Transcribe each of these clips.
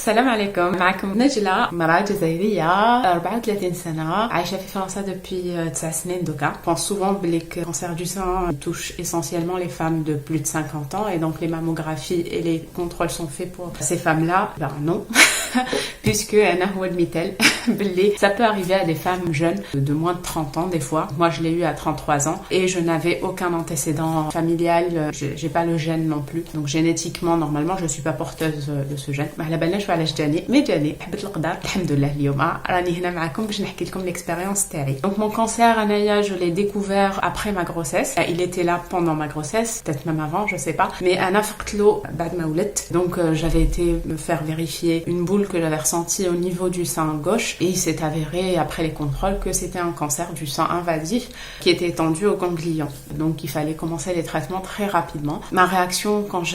السلام عليكم. معكم نجلة، مرأة جزائرية 34 سنة عايشة في فرنسا depuis 9 سنين دوكا. Je pense souvent que le cancer du sein touche essentiellement les femmes de plus de 50 ans et donc les mammographies et les contrôles sont faits pour ces femmes-là. Ben non. Puisque ça peut arriver à des femmes jeunes de moins de 30 ans des fois. Moi je l'ai eu à 33 ans et je n'avais aucun antécédent familial, j'ai pas le gène non plus. Donc génétiquement normalement je suis pas porteuse de ce gène. ما على بالناش علاش جاني مي جاني حبت القدر الحمد لله. اليوم راني هنا معكم باش نحكي لكم l'expérience تاعي. Donc mon cancer انايا je l'ai découvert après ma grossesse. Il était là pendant ma grossesse, peut-être même avant, je sais pas. Mais انا فقت له بعد ما ولدت. Donc j'avais été me faire vérifier une boule que j'avais ressentie au niveau du sein gauche et il s'est avéré après les contrôles que c'était un cancer du sein invasif qui était étendu au ganglion. Donc il fallait commencer les traitements très rapidement. Ma réaction quand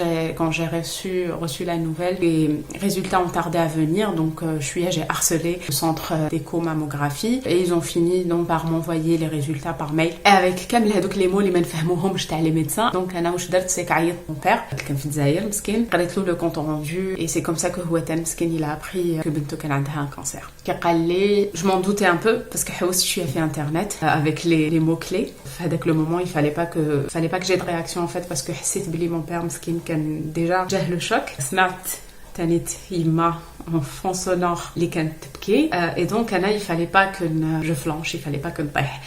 j'ai reçu la nouvelle, les résultats ont tardé à venir, donc j'ai harcelé le centre d'écho-mammographie et ils ont fini donc par m'envoyer les résultats par mail. Et avec كامل هذوك les mots اللي ما نفهموهمش تاع les médecins. Donc انا واش درت سي عيطت mon père كان في الجزائر مسكين قريت له le compte rendu et c'est comme ça que هو تان مسكين il a appris que بنته كان عندها un cancer. قال لي je m'en doutais un peu parce que حوست شويه في internet avec les mots clés. À le moment il fallait pas que j'ai de réaction en fait parce que حسيت بلي mon père مسكين كان déjà جاه le choc. سمعت تانيت يما en fond sonore اللي كانت تبكي et donc انا il fallait pas que je flanche, il fallait pas que نطيح.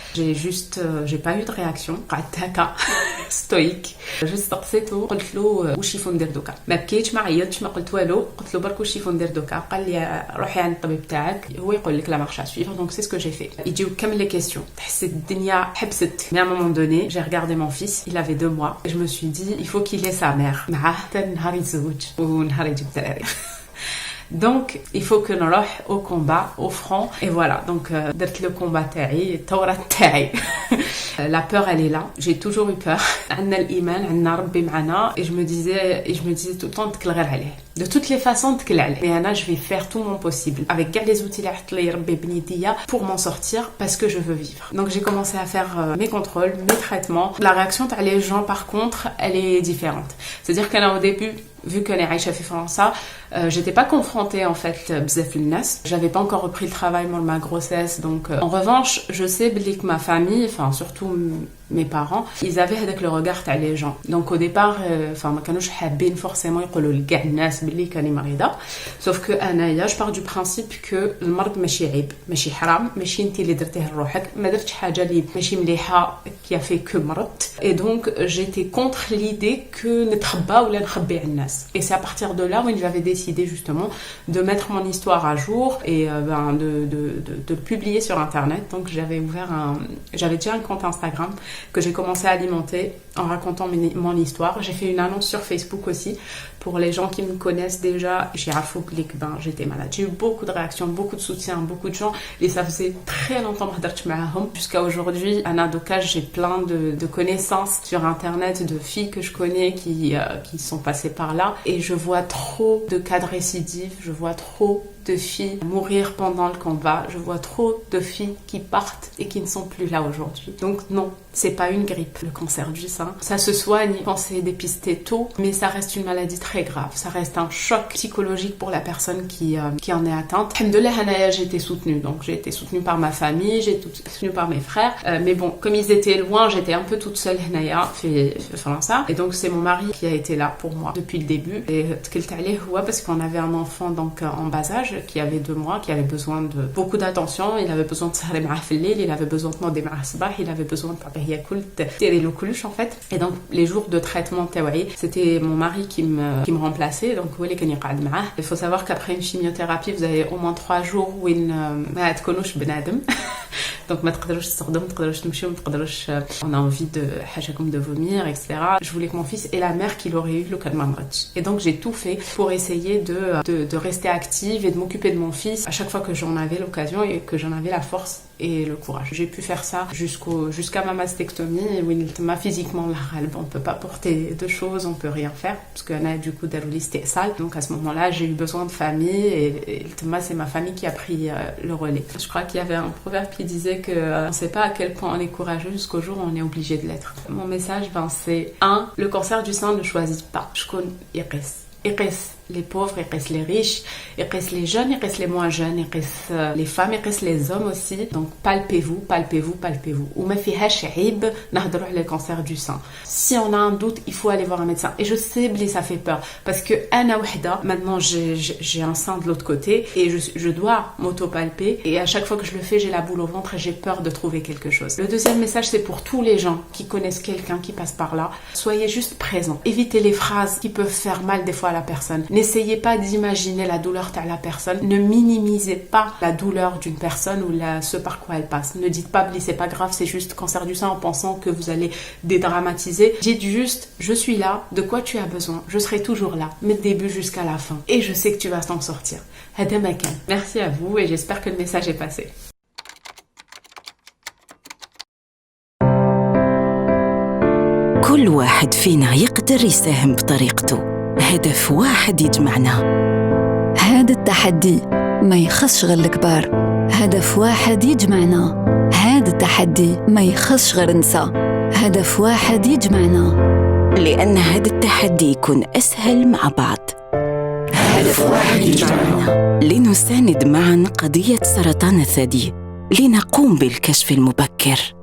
j'ai pas eu de réaction. قعدت هكا ستويك جست قصيته قلت له واش يفون ندير دوكا. ما بكيتش ما عيطتش ما قلت والو، قلت له برك واش يفون ندير دوكا. قال لي روحي عند الطبيب تاعك هو يقول لك لا مارش ا سويفر. donc c'est ce que j'ai fait. يجيو كامل les questions. حسيت الدنيا حبست. mais à un moment donné j'ai regardé mon fils, il avait 2 mois et je me suis dit il faut qu'il ait sa mère معاه حتى نهار يتزوج ونهار يجيب الدراري. Donc il faut que نروح au combat, au front et voilà. Donc درت le combat تاعي الثورة تاعي. La peur elle est là, j'ai toujours eu peur. عندنا الإيمان عندنا ربي معنا et je me disais tout le temps تكل غير عليه. De toutes les façons تكل عليه. Mais أنا je vais faire tout mon possible avec كاع les outils اللي حط لي ربي بنيديا pour m'en sortir parce que je veux vivre. Donc j'ai commencé à faire mes contrôles, mes traitements. La réaction تاع les gens par contre elle est différente. C'est-à-dire qu'au début vu que les عايشة في فرنسا j'étais pas confrontée en fait بزاف للناس. J'avais pas encore repris le travail pour ma grossesse. Donc en revanche je sais que ma famille, enfin surtout mes parents, ils avaient avec le regard تاع les gens. Donc au départ enfin ما كانوش حابين forcément يقولوا لكاع الناس بلي كاني مريضة. Sauf que انايا je pars du principe que المرض ماشي عيب ماشي حرام ماشي انت اللي درتيه لروحك ما درتش حاجة اللي ماشي مليحة qui a fait que مرضت. Et donc j'étais contre l'idée que نتخبى ولا نخبي على الناس. Et c'est à partir de là où j'avais décidé justement de mettre mon histoire à jour et de le publier sur internet. Donc j'avais déjà un compte Instagram que j'ai commencé à alimenter en racontant mon histoire. J'ai fait une annonce sur Facebook aussi pour les gens qui me connaissent déjà. J'ai rafoué que j'étais malade. J'ai eu beaucoup de réactions, beaucoup de soutien, beaucoup de gens et ça faisait très longtemps jusqu'à aujourd'hui. À Nadoka, j'ai plein de connaissances sur internet de filles que je connais qui sont passées par là et je vois trop de cas de récidive, je vois trop de filles mourir pendant le combat, je vois trop de filles qui partent et qui ne sont plus là aujourd'hui. Donc non, c'est pas une grippe, le cancer du sein. Ça se soigne quand c'est dépisté tôt, mais ça reste une maladie très grave. Ça reste un choc psychologique pour la personne qui en est atteinte. Alhamdoulilah, Hanaya, j'ai été soutenue. Donc j'ai été soutenue par ma famille, j'ai été soutenue par mes frères. Mais bon, comme ils étaient loin, j'étais un peu toute seule, Hanaya, France. Et donc c'est mon mari qui a été là pour moi depuis le début. Et parce qu'on avait un enfant donc en bas âge qui avait 2 mois, qui avait besoin de beaucoup d'attention. Il avait besoin de s'arrêter معاه في الليل, il avait besoin de demander معاه الصباح, il avait besoin de تعطيه ياكل تديري له كلش en fait. Et donc les jours de traitement تاعي, c'était mon mari qui me remplaçait. Donc هو اللي كان يقعد معاه. Il faut savoir qu'après une chimiothérapie, vous avez au moins 3 jours وين ما تكونوش بنادم. Donc ما تقدروش تستخدموا, ما تقدروش تمشيو, ما تقدروش on a envie de حاجه comme de vomir etc. Je voulais que mon fils ait la mère qu'il aurait eu لو كان ما مرضش. Et donc j'ai tout fait pour essayer de rester active et de m'occuper de mon fils à chaque fois que j'en avais l'occasion et que j'en avais la force et le courage. J'ai pu faire ça jusqu'à ma mastectomie où physiquement on peut pas porter de choses, on peut rien faire parce que là du coup Darouli c'était sale. Donc à ce moment-là j'ai eu besoin de famille et c'est ma famille qui a pris le relais. Je crois qu'il y avait un proverbe qui disait que on sait pas à quel point on est courageux jusqu'au jour où on est obligé de l'être. Mon message c'est 1. Le cancer du sein ne choisit pas. شكون يقيس les pauvres, يقيس les riches, يقيس les jeunes, يقيس les moins jeunes, يقيس les femmes, يقيس les hommes aussi. Donc palpez-vous, palpez-vous, palpez-vous. وما فيهاش عيب نهضروا على le cancer du sein. Si on a un doute, il faut aller voir un médecin. Et je sais, ça fait peur parce que أنا وحدة, maintenant j'ai un sein de l'autre côté et je dois m'auto-palper et à chaque fois que je le fais, j'ai la boule au ventre et j'ai peur de trouver quelque chose. Le deuxième message, c'est pour tous les gens qui connaissent quelqu'un qui passe par là. Soyez juste présents. Évitez les phrases qui peuvent faire mal des fois à la personne. N'essayez pas d'imaginer la douleur de la personne. Ne minimisez pas la douleur d'une personne ou ce par quoi elle passe. Ne dites pas, c'est pas grave, c'est juste cancer du sein en pensant que vous allez dédramatiser. Dites juste, je suis là, de quoi tu as besoin, je serai toujours là, mais du début jusqu'à la fin. Et je sais que tu vas t'en sortir. هذا ما كان. Merci à vous et j'espère que le message est passé. كل واحد فينا يقدر يساهم بطريقته. هدف واحد يجمعنا. هذا التحدي ما يخصش غير الكبار. هدف واحد يجمعنا. هذا التحدي ما يخصش غير نساء. هدف واحد يجمعنا. لأن هذا التحدي يكون أسهل مع بعض. هدف واحد يجمعنا. لنساند معا قضية سرطان الثدي. لنقوم بالكشف المبكر.